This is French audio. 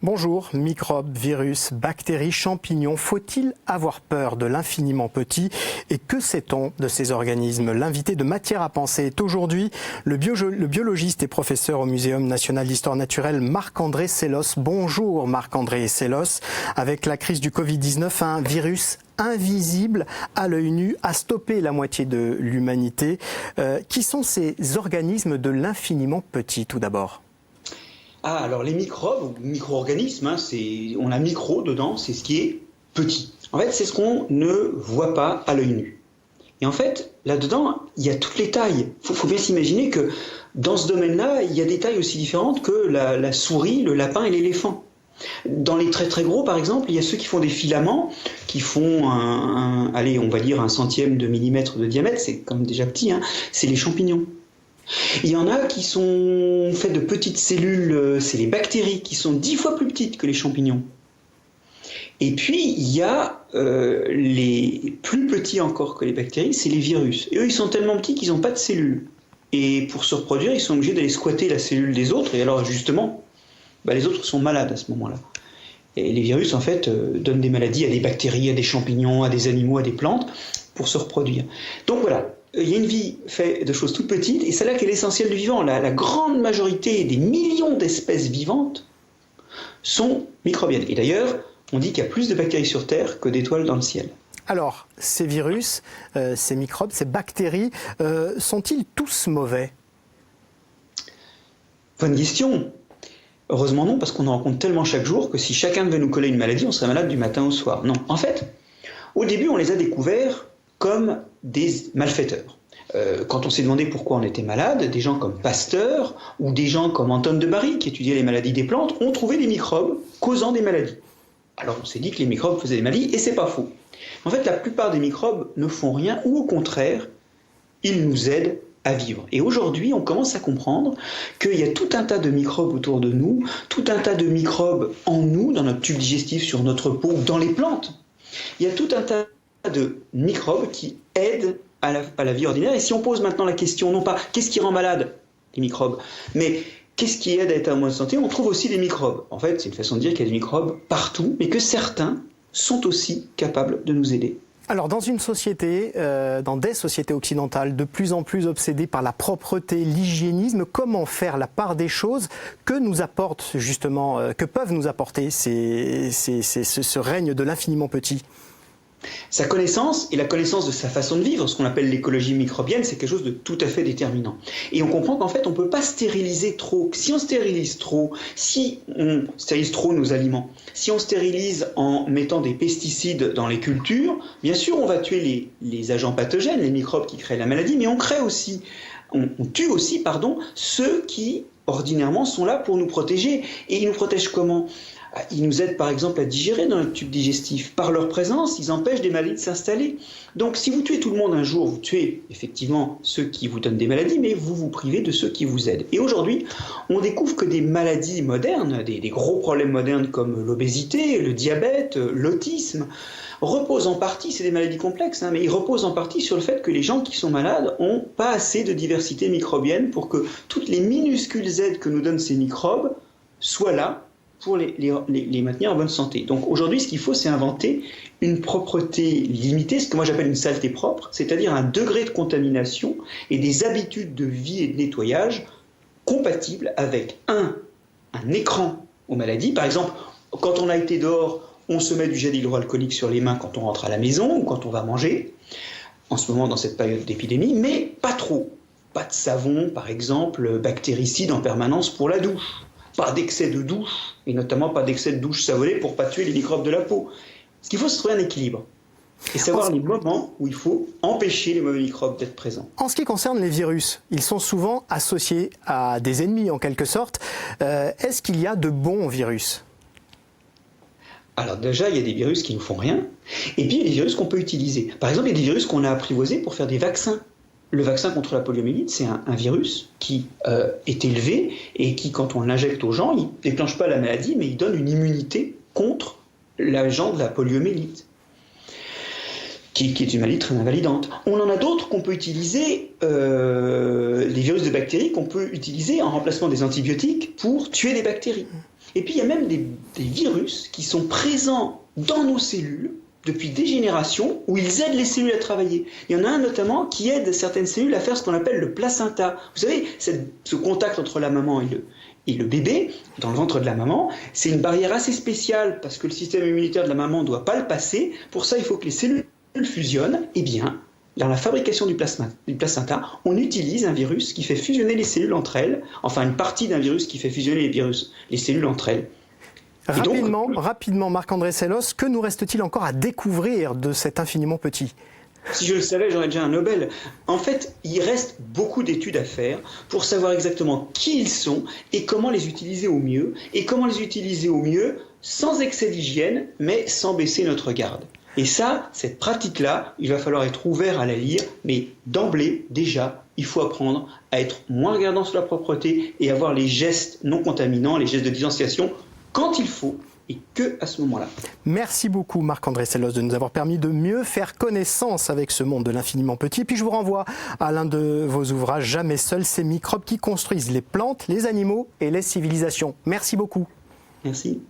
Bonjour, microbes, virus, bactéries, champignons, faut-il avoir peur de l'infiniment petit? Et que sait-on de ces organismes? L'invité de Matière à penser est aujourd'hui le biologiste et professeur au Muséum national d'histoire naturelle Marc-André Sellos. Bonjour Marc-André Sellos. Avec la crise du Covid-19, un virus invisible à l'œil nu a stoppé la moitié de l'humanité. Qui sont ces organismes de l'infiniment petit tout d'abord? Alors les microbes, ou micro-organismes, on a micro dedans, c'est ce qui est petit. En fait, c'est ce qu'on ne voit pas à l'œil nu. Et en fait, là-dedans, il y a toutes les tailles. Faut bien s'imaginer que dans ce domaine-là, il y a des tailles aussi différentes que la souris, le lapin et l'éléphant. Dans les très très gros, par exemple, il y a ceux qui font des filaments, qui font allez, on va dire 1/100 de millimètre de diamètre, c'est quand même déjà petit, c'est les champignons. Il y en a qui sont faits de petites cellules, c'est les bactéries, qui sont 10 fois plus petites que les champignons. Et puis, il y a les plus petits encore que les bactéries, c'est les virus. Et eux, ils sont tellement petits qu'ils n'ont pas de cellules. Et pour se reproduire, ils sont obligés d'aller squatter la cellule des autres. Et alors, justement, les autres sont malades à ce moment-là. Et les virus, en fait, donnent des maladies à des bactéries, à des champignons, à des animaux, à des plantes, pour se reproduire. Donc voilà. Il y a une vie faite de choses toutes petites, et c'est là qu'est l'essentiel du vivant. La grande majorité des millions d'espèces vivantes sont microbiennes. Et d'ailleurs, on dit qu'il y a plus de bactéries sur Terre que d'étoiles dans le ciel. Alors, ces virus, ces microbes, ces bactéries, sont-ils tous mauvais? Bonne question. Heureusement non, parce qu'on en rencontre tellement chaque jour que si chacun devait nous coller une maladie, on serait malade du matin au soir. Non, en fait, au début, on les a découverts comme des malfaiteurs. Quand on s'est demandé pourquoi on était malade, des gens comme Pasteur ou des gens comme Anton de Barry, qui étudiaient les maladies des plantes, ont trouvé des microbes causant des maladies. Alors on s'est dit que les microbes faisaient des maladies, et c'est pas faux. En fait, la plupart des microbes ne font rien, ou au contraire, ils nous aident à vivre. Et aujourd'hui, on commence à comprendre qu'il y a tout un tas de microbes autour de nous, tout un tas de microbes en nous, dans notre tube digestif, sur notre peau, dans les plantes. Il y a tout un tas de microbes qui aident à la vie ordinaire. Et si on pose maintenant la question, non pas qu'est-ce qui rend malade les microbes, mais qu'est-ce qui aide à être en bonne santé, on trouve aussi des microbes. En fait, c'est une façon de dire qu'il y a des microbes partout, mais que certains sont aussi capables de nous aider. Alors dans une société, dans des sociétés occidentales de plus en plus obsédées par la propreté, l'hygiénisme, comment faire la part des choses que nous apportent justement, que peuvent nous apporter ce règne de l'infiniment petit? Sa connaissance et la connaissance de sa façon de vivre, ce qu'on appelle l'écologie microbienne, c'est quelque chose de tout à fait déterminant. Et on comprend qu'en fait, on ne peut pas stériliser trop. Si on stérilise trop, si on stérilise trop nos aliments, si on stérilise en mettant des pesticides dans les cultures, bien sûr, on va tuer les agents pathogènes, les microbes qui créent la maladie, mais on tue aussi, ceux qui, ordinairement, sont là pour nous protéger. Et ils nous protègent comment ? Ils nous aident par exemple à digérer dans notre tube digestif. Par leur présence, ils empêchent des maladies de s'installer. Donc si vous tuez tout le monde un jour, vous tuez effectivement ceux qui vous donnent des maladies, mais vous vous privez de ceux qui vous aident. Et aujourd'hui, on découvre que des maladies modernes, des gros problèmes modernes comme l'obésité, le diabète, l'autisme, reposent en partie, c'est des maladies complexes, mais ils reposent en partie sur le fait que les gens qui sont malades n'ont pas assez de diversité microbienne pour que toutes les minuscules aides que nous donnent ces microbes soient là pour les maintenir en bonne santé. Donc aujourd'hui, ce qu'il faut, c'est inventer une propreté limitée, ce que moi j'appelle une saleté propre, c'est-à-dire un degré de contamination et des habitudes de vie et de nettoyage compatibles avec un écran aux maladies. Par exemple, quand on a été dehors, on se met du gel hydroalcoolique sur les mains quand on rentre à la maison ou quand on va manger, en ce moment dans cette période d'épidémie, mais pas trop. Pas de savon, par exemple, bactéricide en permanence pour la douche. Pas d'excès de douche, et notamment pas d'excès de douche savonnée pour ne pas tuer les microbes de la peau. Ce qu'il faut, c'est trouver un équilibre. Et savoir les moments où il faut empêcher les mauvais microbes d'être présents. En ce qui concerne les virus, ils sont souvent associés à des ennemis en quelque sorte. Est-ce qu'il y a de bons virus ? Alors déjà, il y a des virus qui ne font rien, et puis il y a des virus qu'on peut utiliser. Par exemple, il y a des virus qu'on a apprivoisés pour faire des vaccins. Le vaccin contre la poliomyélite, c'est un virus qui est élevé et qui, quand on l'injecte aux gens, il ne déclenche pas la maladie, mais il donne une immunité contre l'agent de la poliomyélite, qui est une maladie très invalidante. On en a d'autres qu'on peut utiliser les virus de bactéries qu'on peut utiliser en remplacement des antibiotiques pour tuer des bactéries. Et puis il y a même des virus qui sont présents dans nos cellules depuis des générations, où ils aident les cellules à travailler. Il y en a un notamment qui aide certaines cellules à faire ce qu'on appelle le placenta. Vous savez, ce contact entre la maman et le bébé, dans le ventre de la maman, c'est une barrière assez spéciale, parce que le système immunitaire de la maman ne doit pas le passer. Pour ça, il faut que les cellules fusionnent. Eh bien, dans la fabrication du placenta, on utilise un virus qui fait fusionner les cellules entre elles, enfin une partie d'un virus qui fait fusionner les cellules entre elles. Rapidement, Marc-André Sellos, que nous reste-t-il encore à découvrir de cet infiniment petit ? Si je le savais, j'aurais déjà un Nobel. En fait, il reste beaucoup d'études à faire pour savoir exactement qui ils sont et comment les utiliser au mieux. Et comment les utiliser au mieux sans excès d'hygiène, mais sans baisser notre garde. Et ça, cette pratique-là, il va falloir être ouvert à la lire, mais d'emblée, déjà, il faut apprendre à être moins regardant sur la propreté et avoir les gestes non contaminants, les gestes de distanciation, quand il faut et que à ce moment-là. Merci beaucoup Marc-André Sellos de nous avoir permis de mieux faire connaissance avec ce monde de l'infiniment petit. Puis je vous renvoie à l'un de vos ouvrages, Jamais seuls, ces microbes qui construisent les plantes, les animaux et les civilisations. Merci beaucoup. Merci.